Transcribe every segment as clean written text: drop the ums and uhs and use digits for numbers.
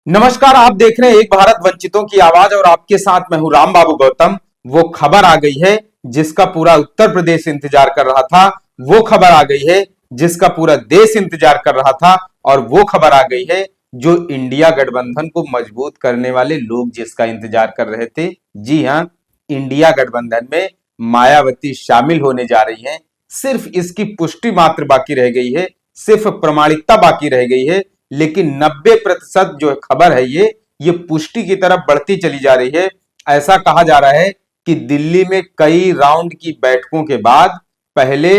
नमस्कार, आप देख रहे हैं एक भारत वंचितों की आवाज और आपके साथ मैं हूं राम बाबू गौतम। वो खबर आ गई है जिसका पूरा उत्तर प्रदेश इंतजार कर रहा था। वो खबर आ गई है जिसका पूरा देश इंतजार कर रहा था। और वो खबर आ गई है जो इंडिया गठबंधन को मजबूत करने वाले लोग जिसका इंतजार कर रहे थे। जी हां, इंडिया गठबंधन में मायावती शामिल होने जा रही हैं। सिर्फ इसकी पुष्टि मात्र बाकी रह गई है, सिर्फ प्रमाणिकता बाकी रह गई है। लेकिन 90% जो खबर है ये पुष्टि की तरफ बढ़ती चली जा रही है। ऐसा कहा जा रहा है कि दिल्ली में कई राउंड की बैठकों के बाद पहले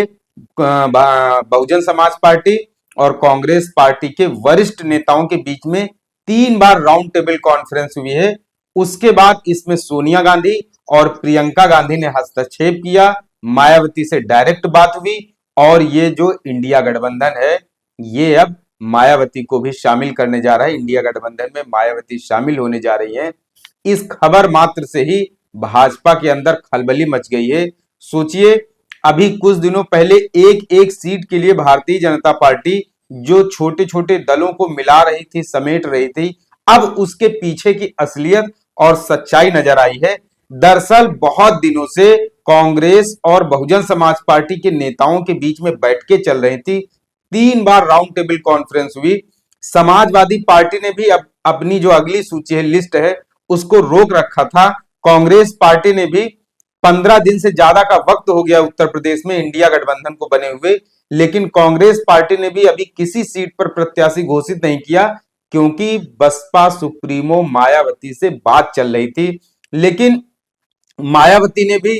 बहुजन समाज पार्टी और कांग्रेस पार्टी के वरिष्ठ नेताओं के बीच में 3 बार राउंड टेबल कॉन्फ्रेंस हुई है। उसके बाद इसमें सोनिया गांधी और प्रियंका गांधी ने हस्तक्षेप किया, मायावती से डायरेक्ट बात हुई और ये जो इंडिया गठबंधन है ये अब मायावती को भी शामिल करने जा रहा है। इंडिया गठबंधन में मायावती शामिल होने जा रही हैं। इस खबर मात्र से ही भाजपा के अंदर खलबली मच गई है। सोचिए, अभी कुछ दिनों पहले एक एक सीट के लिए भारतीय जनता पार्टी जो छोटे छोटे दलों को मिला रही थी, समेट रही थी, अब उसके पीछे की असलियत और सच्चाई नजर आई है। दरअसल बहुत दिनों से कांग्रेस और बहुजन समाज पार्टी के नेताओं के बीच में बैठकें चल रही थी। 3 बार राउंड टेबल कॉन्फ्रेंस हुई। समाजवादी पार्टी ने भी अब अपनी जो अगली सूची है, लिस्ट है, उसको रोक रखा था। कांग्रेस पार्टी ने भी 15 दिन से ज्यादा का वक्त हो गया उत्तर प्रदेश में इंडिया गठबंधन को बने हुए, लेकिन कांग्रेस पार्टी ने भी अभी किसी सीट पर प्रत्याशी घोषित नहीं किया क्योंकि बसपा सुप्रीमो मायावती से बात चल रही थी। लेकिन मायावती ने भी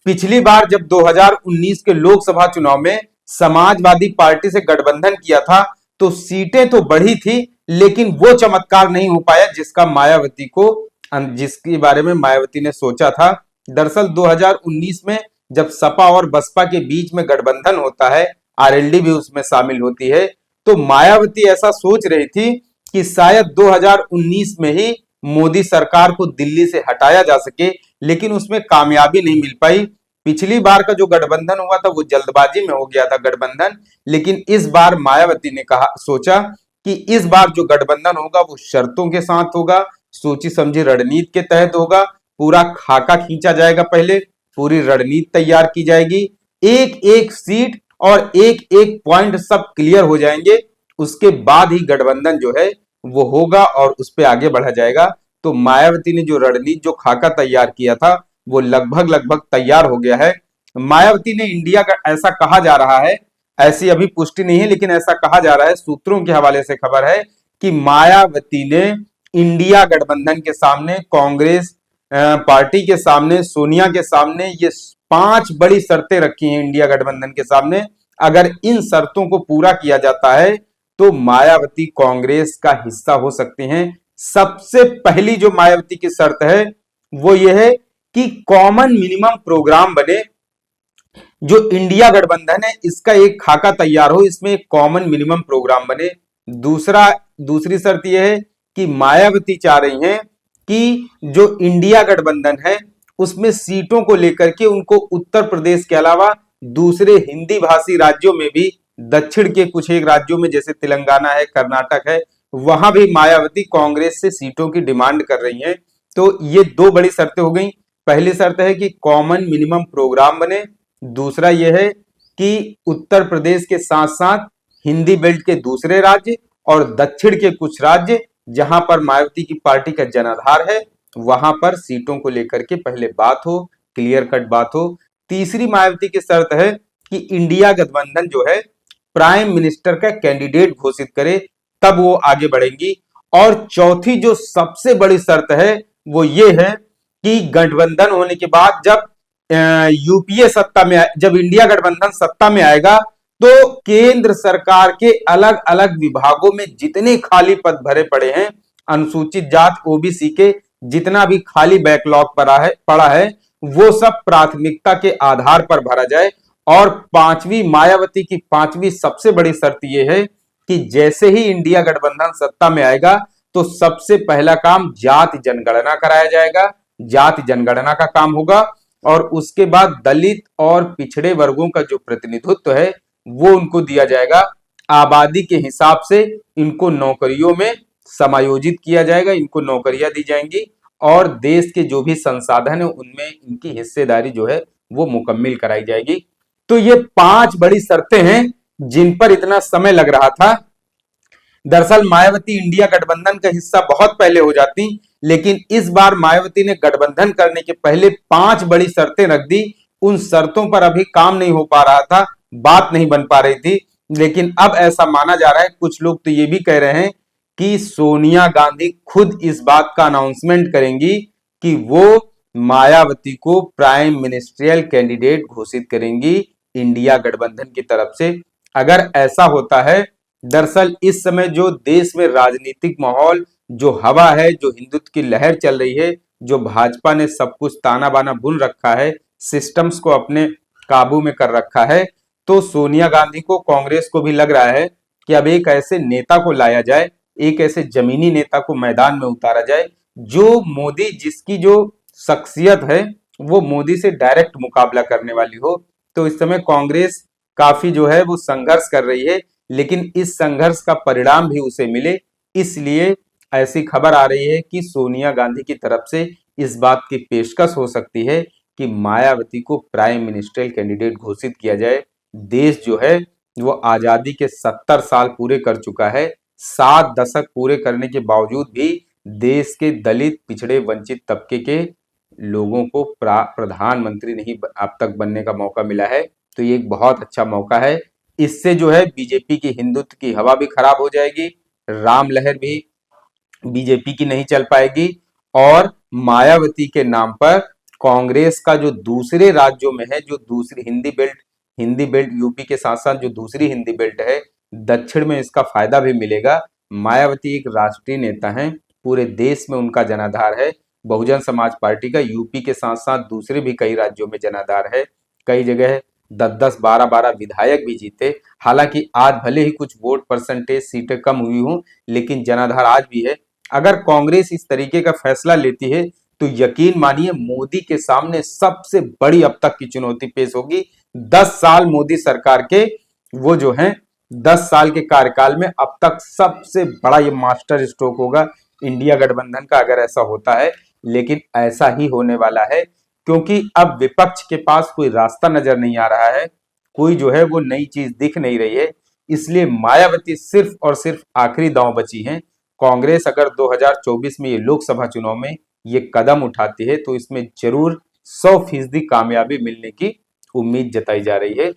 पिछली बार जब 2019 के लोकसभा चुनाव में समाजवादी पार्टी से गठबंधन किया था तो सीटें तो बढ़ी थी, लेकिन वो चमत्कार नहीं हो पाया जिसका मायावती को जिसके बारे में मायावती ने सोचा था। दरअसल 2019 में जब सपा और बसपा के बीच में गठबंधन होता है, आरएलडी भी उसमें शामिल होती है, तो मायावती ऐसा सोच रही थी कि शायद 2019 में ही मोदी सरकार को दिल्ली से हटाया जा सके, लेकिन उसमें कामयाबी नहीं मिल पाई। पिछली बार का जो गठबंधन हुआ था वो जल्दबाजी में हो गया था गठबंधन, लेकिन इस बार मायावती ने सोचा कि इस बार जो गठबंधन होगा वो शर्तों के साथ होगा, सोची समझी रणनीति के तहत होगा। पूरा खाका खींचा जाएगा, पहले पूरी रणनीति तैयार की जाएगी, एक एक सीट और एक एक पॉइंट सब क्लियर हो जाएंगे। उसके बाद ही गठबंधन जो है वो होगा और उस पर आगे बढ़ा जाएगा। तो मायावती ने जो रणनीति, जो खाका तैयार किया था वो लगभग लगभग तैयार हो गया है। मायावती ने इंडिया का, ऐसा कहा जा रहा है, ऐसी अभी पुष्टि नहीं है लेकिन ऐसा कहा जा रहा है, सूत्रों के हवाले से खबर है कि मायावती ने इंडिया गठबंधन के सामने, कांग्रेस पार्टी के सामने, सोनिया के सामने ये 5 बड़ी शर्तें रखी हैं इंडिया गठबंधन के सामने। अगर इन शर्तों को पूरा किया जाता है तो मायावती कांग्रेस का हिस्सा हो सकते हैं। सबसे पहली जो मायावती की शर्त है वो ये है कि कॉमन मिनिमम प्रोग्राम बने। जो इंडिया गठबंधन है इसका एक खाका तैयार हो, इसमें एक कॉमन मिनिमम प्रोग्राम बने। दूसरी शर्त यह है कि मायावती चाह रही हैं कि जो इंडिया गठबंधन है उसमें सीटों को लेकर के उनको उत्तर प्रदेश के अलावा दूसरे हिंदी भाषी राज्यों में भी, दक्षिण के कुछ एक राज्यों में जैसे तेलंगाना है, कर्नाटक है, वहां भी मायावती कांग्रेस से सीटों की डिमांड कर रही हैं। तो ये 2 बड़ी शर्तें हो गई। पहली शर्त है कि कॉमन मिनिमम प्रोग्राम बने। दूसरा यह है कि उत्तर प्रदेश के साथ साथ हिंदी बेल्ट के दूसरे राज्य और दक्षिण के कुछ राज्य जहां पर मायावती की पार्टी का जनाधार है वहां पर सीटों को लेकर के पहले बात हो, क्लियर कट बात हो। तीसरी मायावती की शर्त है कि इंडिया गठबंधन जो है प्राइम मिनिस्टर का कैंडिडेट घोषित करे, तब वो आगे बढ़ेंगी। और चौथी जो सबसे बड़ी शर्त है वो ये है कि गठबंधन होने के बाद जब यूपीए सत्ता में, जब इंडिया गठबंधन सत्ता में आएगा तो केंद्र सरकार के अलग अलग विभागों में जितने खाली पद भरे पड़े हैं, अनुसूचित जात ओबीसी के जितना भी खाली बैकलॉग पड़ा है वो सब प्राथमिकता के आधार पर भरा जाए। और पांचवी, मायावती की पांचवी सबसे बड़ी शर्त यह है कि जैसे ही इंडिया गठबंधन सत्ता में आएगा तो सबसे पहला काम जाति जनगणना कराया जाएगा, जाति जनगणना का काम होगा। और उसके बाद दलित और पिछड़े वर्गों का जो प्रतिनिधित्व है वो उनको दिया जाएगा। आबादी के हिसाब से इनको नौकरियों में समायोजित किया जाएगा, इनको नौकरियां दी जाएंगी और देश के जो भी संसाधन है उनमें इनकी हिस्सेदारी जो है वो मुकम्मल कराई जाएगी। तो ये 5 बड़ी शर्तें हैं जिन पर इतना समय लग रहा था। दरअसल मायावती इंडिया गठबंधन का हिस्सा बहुत पहले हो जाती, लेकिन इस बार मायावती ने गठबंधन करने के पहले 5 बड़ी शर्तें रख दी। उन शर्तों पर अभी काम नहीं हो पा रहा था, बात नहीं बन पा रही थी, लेकिन अब ऐसा माना जा रहा है, कुछ लोग तो ये भी कह रहे हैं कि सोनिया गांधी खुद इस बात का अनाउंसमेंट करेंगी कि वो मायावती को प्राइम मिनिस्ट्रियल कैंडिडेट घोषित करेंगी इंडिया गठबंधन की तरफ से। अगर ऐसा होता है, दरअसल इस समय जो देश में राजनीतिक माहौल, जो हवा है, जो हिंदुत्व की लहर चल रही है, जो भाजपा ने सब कुछ ताना बाना बुन रखा है, सिस्टम्स को अपने काबू में कर रखा है, तो सोनिया गांधी को, कांग्रेस को भी लग रहा है कि अब एक ऐसे नेता को लाया जाए, एक ऐसे जमीनी नेता को मैदान में उतारा जाए जो मोदी, जिसकी जो शख्सियत है वो मोदी से डायरेक्ट मुकाबला करने वाली हो। तो इस समय कांग्रेस काफी जो है वो संघर्ष कर रही है, लेकिन इस संघर्ष का परिणाम भी उसे मिले, इसलिए ऐसी खबर आ रही है कि सोनिया गांधी की तरफ से इस बात की पेशकश हो सकती है कि मायावती को प्राइम मिनिस्ट्रियल कैंडिडेट घोषित किया जाए। देश जो है वो आजादी के 70 साल पूरे कर चुका है। 7 दशक पूरे करने के बावजूद भी देश के दलित, पिछड़े, वंचित तबके के लोगों को प्रधानमंत्री नहीं अब तक बनने का मौका मिला है। तो ये एक बहुत अच्छा मौका है। इससे जो है बीजेपी की हिंदुत्व की हवा भी खराब हो जाएगी, राम लहर भी बीजेपी की नहीं चल पाएगी और मायावती के नाम पर कांग्रेस का जो दूसरे राज्यों में है, जो दूसरी हिंदी बेल्ट यूपी के साथ साथ जो दूसरी हिंदी बेल्ट है दक्षिण में, इसका फायदा भी मिलेगा। मायावती एक राष्ट्रीय नेता है, पूरे देश में उनका जनाधार है। बहुजन समाज पार्टी का यूपी के साथ साथ दूसरे भी कई राज्यों में जनाधार है। कई जगह 10-10, 12-12 विधायक भी जीते। हालांकि आज भले ही कुछ वोट परसेंटेज सीटें कम हुई हों, लेकिन जनाधार आज भी है। अगर कांग्रेस इस तरीके का फैसला लेती है तो यकीन मानिए मोदी के सामने सबसे बड़ी अब तक की चुनौती पेश होगी। 10 साल मोदी सरकार के वो जो है 10 साल के कार्यकाल में अब तक सबसे बड़ा ये मास्टर स्ट्रोक होगा इंडिया गठबंधन का, अगर ऐसा होता है। लेकिन ऐसा ही होने वाला है, क्योंकि अब विपक्ष के पास कोई रास्ता नजर नहीं आ रहा है, कोई जो है वो नई चीज दिख नहीं रही है। इसलिए मायावती सिर्फ और सिर्फ आखिरी दांव बची हैं। कांग्रेस अगर 2024 में ये लोकसभा चुनाव में ये कदम उठाती है तो इसमें जरूर 100% कामयाबी मिलने की उम्मीद जताई जा रही है।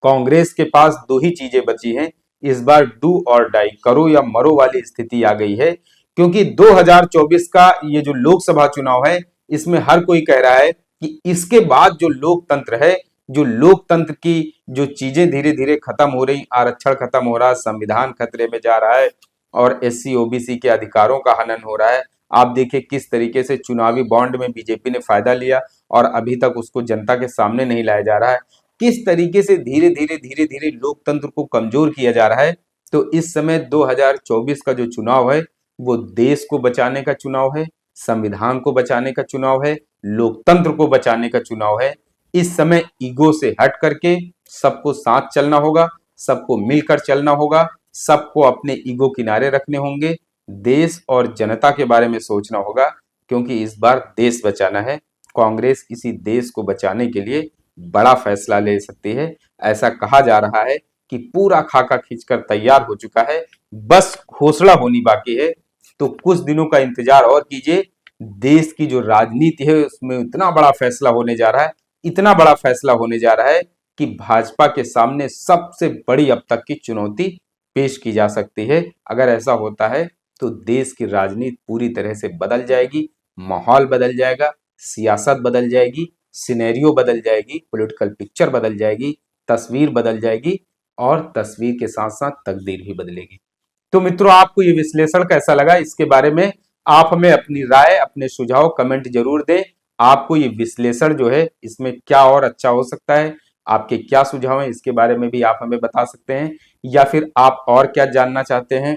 कांग्रेस के पास 2 ही चीजें बची हैं। इस बार डू और डाई, करो या मरो वाली स्थिति आ गई है, क्योंकि 2024 का ये जो लोकसभा चुनाव है इसमें हर कोई कह रहा है कि इसके बाद जो लोकतंत्र है, जो लोकतंत्र की जो चीजें धीरे धीरे खत्म हो रही, आरक्षण खत्म हो रहा, संविधान खतरे में जा रहा है और एससी ओबीसी के अधिकारों का हनन हो रहा है। आप देखिए किस तरीके से चुनावी बॉन्ड में बीजेपी ने फायदा लिया और अभी तक उसको जनता के सामने नहीं लाया जा रहा है। किस तरीके से धीरे धीरे लोकतंत्र को कमजोर किया जा रहा है। तो इस समय 2024 का जो चुनाव है वो देश को बचाने का चुनाव है, संविधान को बचाने का चुनाव है, लोकतंत्र को बचाने का चुनाव है। इस समय ईगो से हट करके सबको साथ चलना होगा, सबको मिलकर चलना होगा, सबको अपने ईगो किनारे रखने होंगे, देश और जनता के बारे में सोचना होगा, क्योंकि इस बार देश बचाना है। कांग्रेस इसी देश को बचाने के लिए बड़ा फैसला ले सकती है। ऐसा कहा जा रहा है कि पूरा खाका खींचकर तैयार हो चुका है, बस घोषणा होनी बाकी है। तो कुछ दिनों का इंतजार और कीजिए। देश की जो राजनीति है उसमें इतना बड़ा फैसला होने जा रहा है, इतना बड़ा फैसला होने जा रहा है कि भाजपा के सामने सबसे बड़ी अब तक की चुनौती पेश की जा सकती है। अगर ऐसा होता है तो देश की राजनीति पूरी तरह से बदल जाएगी, माहौल बदल जाएगा, सियासत बदल जाएगी, सिनेरियो बदल जाएगी, पॉलिटिकल पिक्चर बदल जाएगी, तस्वीर बदल जाएगी और तस्वीर के साथ साथ तकदीर भी बदलेगी। तो मित्रों, आपको ये विश्लेषण कैसा लगा, इसके बारे में आप हमें अपनी राय, अपने सुझाव कमेंट जरूर दें। आपको ये विश्लेषण जो है इसमें क्या और अच्छा हो सकता है, आपके क्या सुझाव हैं, इसके बारे में भी आप हमें बता सकते हैं, या फिर आप और क्या जानना चाहते हैं।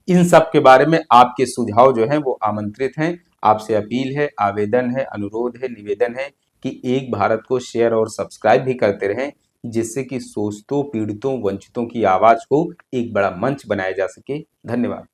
इन सब के बारे में आपके सुझाव जो हैं वो आमंत्रित हैं। आपसे अपील है, आवेदन है, अनुरोध है, निवेदन है कि एक भारत को शेयर और सब्सक्राइब भी करते रहें, जिससे कि शोषितों, पीड़ितों, वंचितों की आवाज को एक बड़ा मंच बनाया जा सके। धन्यवाद।